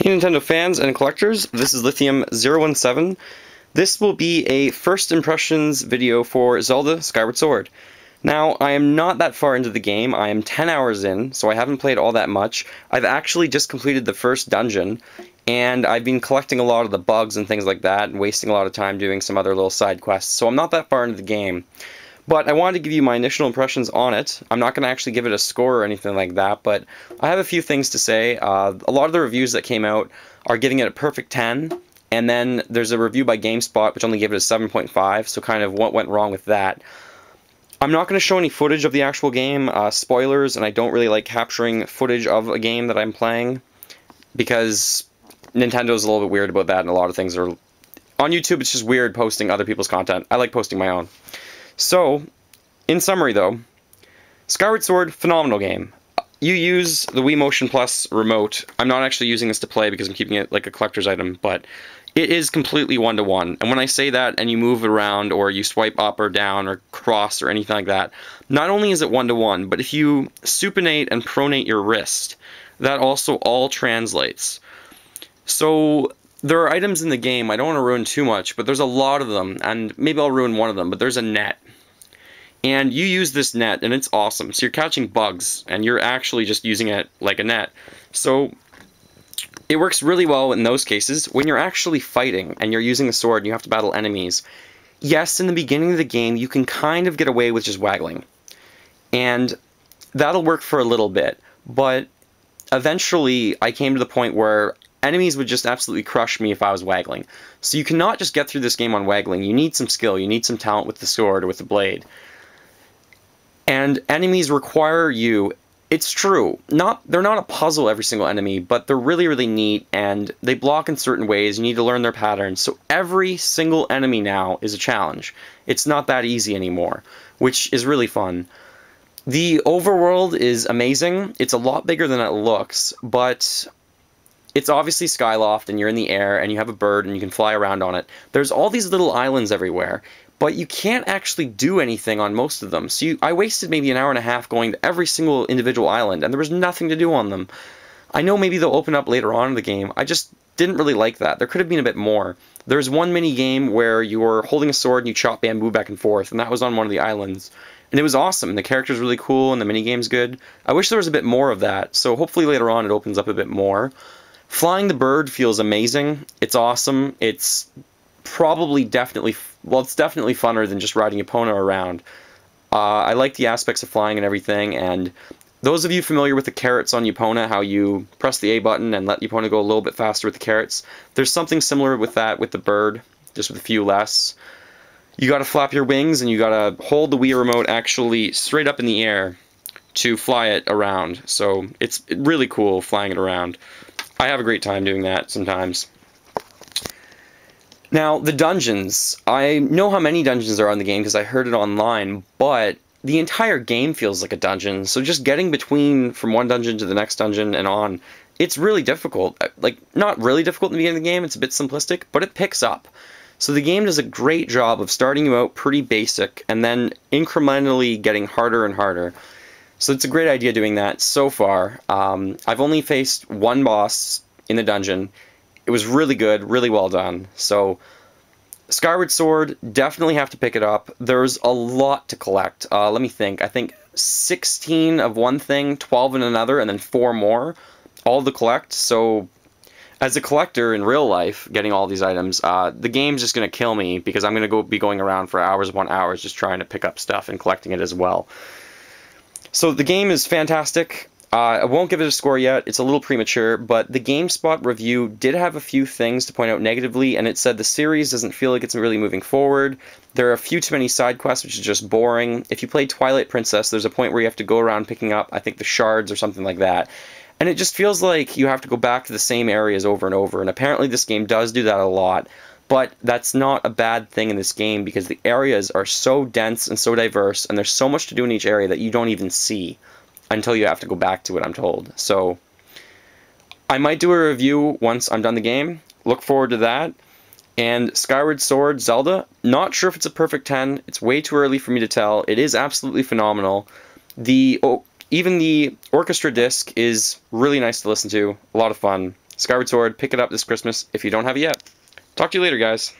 Hey Nintendo fans and collectors, this is Lithium017. This will be a first impressions video for Zelda Skyward Sword. Now, I am not that far into the game. I am 10 hours in, so I haven't played all that much. I've actually just completed the first dungeon, and I've been collecting a lot of the bugs and things like that, and wasting a lot of time doing some other little side quests, so I'm not that far into the game. But I wanted to give you my initial impressions on it. I'm not going to actually give it a score or anything like that, but I have a few things to say. A lot of the reviews that came out are giving it a perfect 10, and then there's a review by GameSpot which only gave it a 7.5, so kind of what went wrong with that. I'm not going to show any footage of the actual game, spoilers, and I don't really like capturing footage of a game that I'm playing, because Nintendo's a little bit weird about that, and a lot of things are... On YouTube, it's just weird posting other people's content. I like posting my own. So, in summary though, Skyward Sword, phenomenal game. You use the Wii Motion Plus remote. I'm not actually using this to play because I'm keeping it like a collector's item, but it is completely one-to-one. And when I say that and you move it around or you swipe up or down or cross or anything like that, not only is it one-to-one, but if you supinate and pronate your wrist, that also all translates. So there are items in the game, I don't want to ruin too much, but there's a lot of them, and maybe I'll ruin one of them, but there's a net. And you use this net, and it's awesome. So you're catching bugs, and you're actually just using it like a net. So it works really well in those cases. When you're actually fighting, and you're using the sword, and you have to battle enemies, yes, in the beginning of the game, you can kind of get away with just waggling. And that'll work for a little bit, but eventually I came to the point where enemies would just absolutely crush me if I was waggling. So you cannot just get through this game on waggling. You need some skill. You need some talent with the sword or with the blade. And enemies require you... It's true. They're not a puzzle, every single enemy, but they're really, really neat, and they block in certain ways. You need to learn their patterns. So every single enemy now is a challenge. It's not that easy anymore, which is really fun. The overworld is amazing. It's a lot bigger than it looks, but... It's obviously Skyloft, and you're in the air, and you have a bird, and you can fly around on it. There's all these little islands everywhere, but you can't actually do anything on most of them. So I wasted maybe an hour and a half going to every single individual island, and there was nothing to do on them. I know maybe they'll open up later on in the game. I just didn't really like that. There could have been a bit more. There's one mini game where you're holding a sword and you chop bamboo back and forth, and that was on one of the islands. And it was awesome, and the character's really cool, and the minigame's good. I wish there was a bit more of that, so hopefully later on it opens up a bit more. Flying the bird feels amazing. It's awesome. It's probably definitely funner than just riding Epona around. I like the aspects of flying and everything, and those of you familiar with the carrots on Epona, how you press the A button and let Epona go a little bit faster with the carrots, there's something similar with that with the bird, just with a few less. You gotta flap your wings, and you gotta hold the Wii remote actually straight up in the air to fly it around. So it's really cool flying it around. I have a great time doing that sometimes. Now, the dungeons. I know how many dungeons there are in the game because I heard it online, but the entire game feels like a dungeon, so just getting between from one dungeon to the next dungeon and on, it's really difficult. Like, not really difficult in the beginning of the game, it's a bit simplistic, but it picks up. So the game does a great job of starting you out pretty basic and then incrementally getting harder and harder. So it's a great idea doing that so far. I've only faced one boss in the dungeon. It was really good, really well done. So Skyward Sword, definitely have to pick it up. There's a lot to collect. Let me think. I think 16 of one thing, 12 in another, and then 4 more, all to collect. So as a collector in real life, getting all these items, the game's just going to kill me because I'm going to be going around for hours upon hours just trying to pick up stuff and collecting it as well. So the game is fantastic. I won't give it a score yet, it's a little premature, but the GameSpot review did have a few things to point out negatively, and it said the series doesn't feel like it's really moving forward. There are a few too many side quests, which is just boring. If you play Twilight Princess, there's a point where you have to go around picking up, I think, the shards or something like that. And it just feels like you have to go back to the same areas over and over, and apparently this game does do that a lot. But that's not a bad thing in this game because the areas are so dense and so diverse, and there's so much to do in each area that you don't even see until you have to go back to it, I'm told. So I might do a review once I'm done the game. Look forward to that. And Skyward Sword Zelda, not sure if it's a perfect 10. It's way too early for me to tell. It is absolutely phenomenal. Even the orchestra disc is really nice to listen to. A lot of fun. Skyward Sword, pick it up this Christmas if you don't have it yet. Talk to you later, guys.